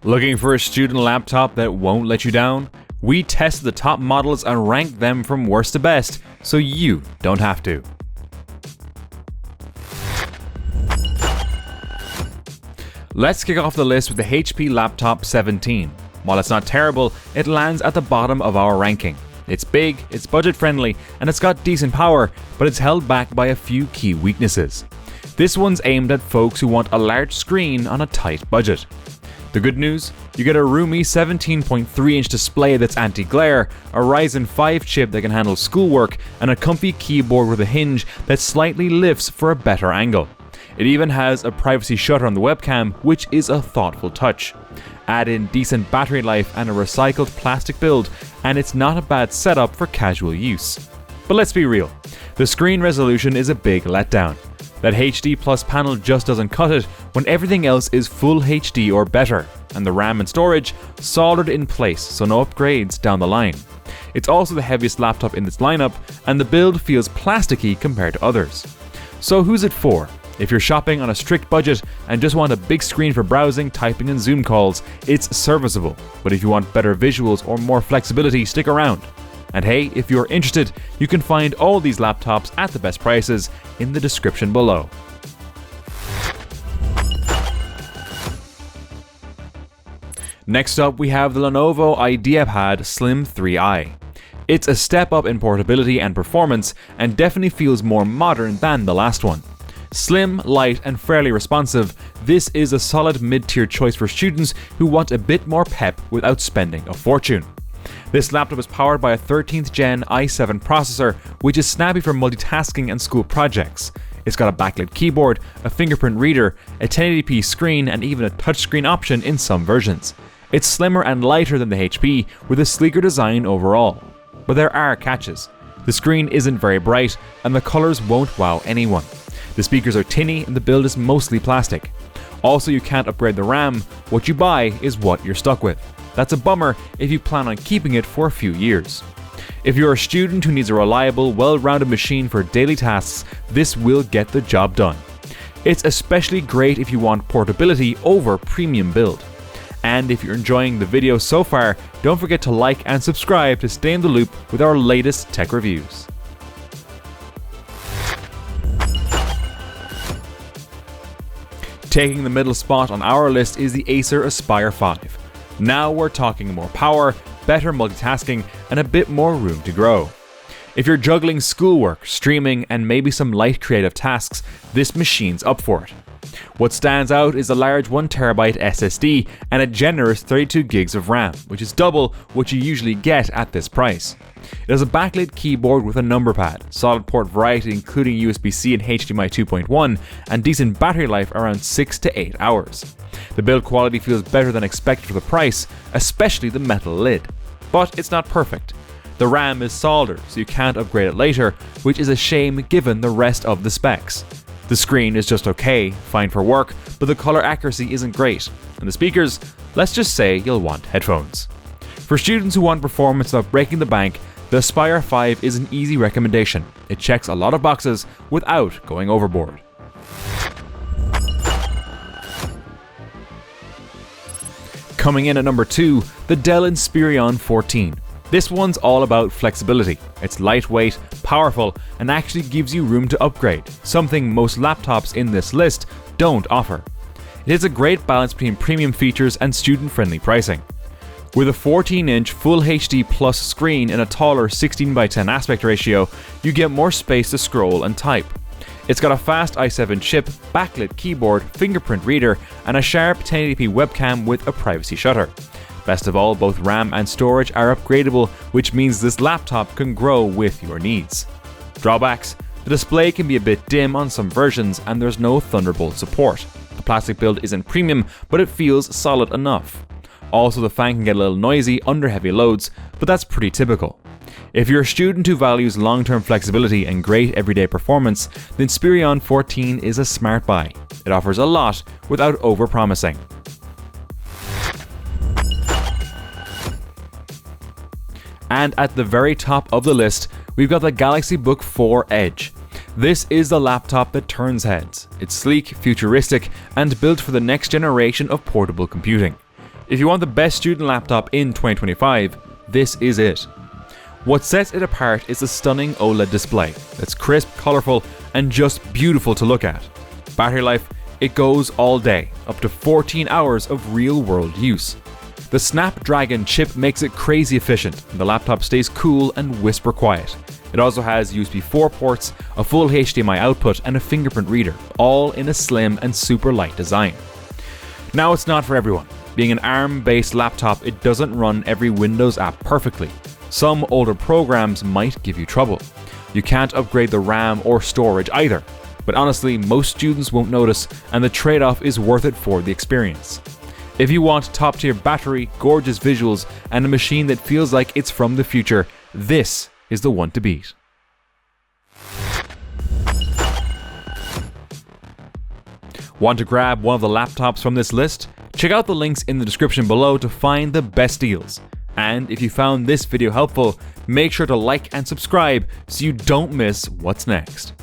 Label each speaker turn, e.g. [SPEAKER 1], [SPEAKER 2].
[SPEAKER 1] Looking for a student laptop that won't let you down? We tested the top models and ranked them from worst to best, so you don't have to. Let's kick off the list with the HP Laptop 17. While it's not terrible, it lands at the bottom of our ranking. It's big, it's budget friendly, and it's got decent power, but it's held back by a few key weaknesses. This one's aimed at folks who want a large screen on a tight budget. The good news? You get a roomy 17.3-inch display that's anti-glare, a Ryzen 5 chip that can handle schoolwork, and a comfy keyboard with a hinge that slightly lifts for a better angle. It even has a privacy shutter on the webcam, which is a thoughtful touch. Add in decent battery life and a recycled plastic build, and it's not a bad setup for casual use. But let's be real, the screen resolution is a big letdown. That HD Plus panel just doesn't cut it when everything else is full HD or better, and the RAM and storage soldered in place, so no upgrades down the line. It's also the heaviest laptop in its lineup, and the build feels plasticky compared to others. So who's it for? If you're shopping on a strict budget and just want a big screen for browsing, typing and Zoom calls, it's serviceable. But if you want better visuals or more flexibility, stick around. And hey, if you're interested, you can find all these laptops at the best prices in the description below. Next up, we have the Lenovo IdeaPad Slim 3i. It's a step up in portability and performance, and definitely feels more modern than the last one. Slim, light, and fairly responsive, this is a solid mid-tier choice for students who want a bit more pep without spending a fortune. This laptop is powered by a 13th gen i7 processor, which is snappy for multitasking and school projects. It's got a backlit keyboard, a fingerprint reader, a 1080p screen, and even a touchscreen option in some versions. It's slimmer and lighter than the HP, with a sleeker design overall. But there are catches. The screen isn't very bright, and the colors won't wow anyone. The speakers are tinny, and the build is mostly plastic. Also, you can't upgrade the RAM. What you buy is what you're stuck with. That's a bummer if you plan on keeping it for a few years. If you're a student who needs a reliable, well-rounded machine for daily tasks, this will get the job done. It's especially great if you want portability over premium build. And if you're enjoying the video so far, don't forget to like and subscribe to stay in the loop with our latest tech reviews. Taking the middle spot on our list is the Acer Aspire 5. Now we're talking more power, better multitasking, and a bit more room to grow. If you're juggling schoolwork, streaming, and maybe some light creative tasks, this machine's up for it. What stands out is a large 1TB SSD and a generous 32 gigs of RAM, which is double what you usually get at this price. It has a backlit keyboard with a number pad, solid port variety including USB-C and HDMI 2.1, and decent battery life around 6 to 8 hours. The build quality feels better than expected for the price, especially the metal lid. But it's not perfect. The RAM is soldered, so you can't upgrade it later, which is a shame given the rest of the specs. The screen is just okay, fine for work, but the color accuracy isn't great. And the speakers, let's just say you'll want headphones. For students who want performance without breaking the bank, the Aspire 5 is an easy recommendation. It checks a lot of boxes without going overboard. Coming in at number 2, the Dell Inspiron 14. This one's all about flexibility. It's lightweight, powerful, and actually gives you room to upgrade, something most laptops in this list don't offer. It has a great balance between premium features and student-friendly pricing. With a 14-inch Full HD Plus screen and a taller 16:10 aspect ratio, you get more space to scroll and type. It's got a fast i7 chip, backlit keyboard, fingerprint reader, and a sharp 1080p webcam with a privacy shutter. Best of all, both RAM and storage are upgradable, which means this laptop can grow with your needs. Drawbacks: the display can be a bit dim on some versions, and there's no Thunderbolt support. The plastic build isn't premium, but it feels solid enough. Also, the fan can get a little noisy under heavy loads, but that's pretty typical. If you're a student who values long-term flexibility and great everyday performance, the Inspiron 14 is a smart buy. It offers a lot without over-promising. And at the very top of the list, we've got the Galaxy Book 4 Edge. This is the laptop that turns heads. It's sleek, futuristic, and built for the next generation of portable computing. If you want the best student laptop in 2025, this is it. What sets it apart is the stunning OLED display that's crisp, colourful, and just beautiful to look at. Battery life, it goes all day, up to 14 hours of real-world use. The Snapdragon chip makes it crazy efficient, and the laptop stays cool and whisper quiet. It also has USB 4 ports, a full HDMI output, and a fingerprint reader, all in a slim and super light design. Now, it's not for everyone. Being an ARM-based laptop, it doesn't run every Windows app perfectly. Some older programs might give you trouble. You can't upgrade the RAM or storage either. But honestly, most students won't notice, and the trade-off is worth it for the experience. If you want top-tier battery, gorgeous visuals, and a machine that feels like it's from the future, this is the one to beat. Want to grab one of the laptops from this list? Check out the links in the description below to find the best deals. And if you found this video helpful, make sure to like and subscribe so you don't miss what's next.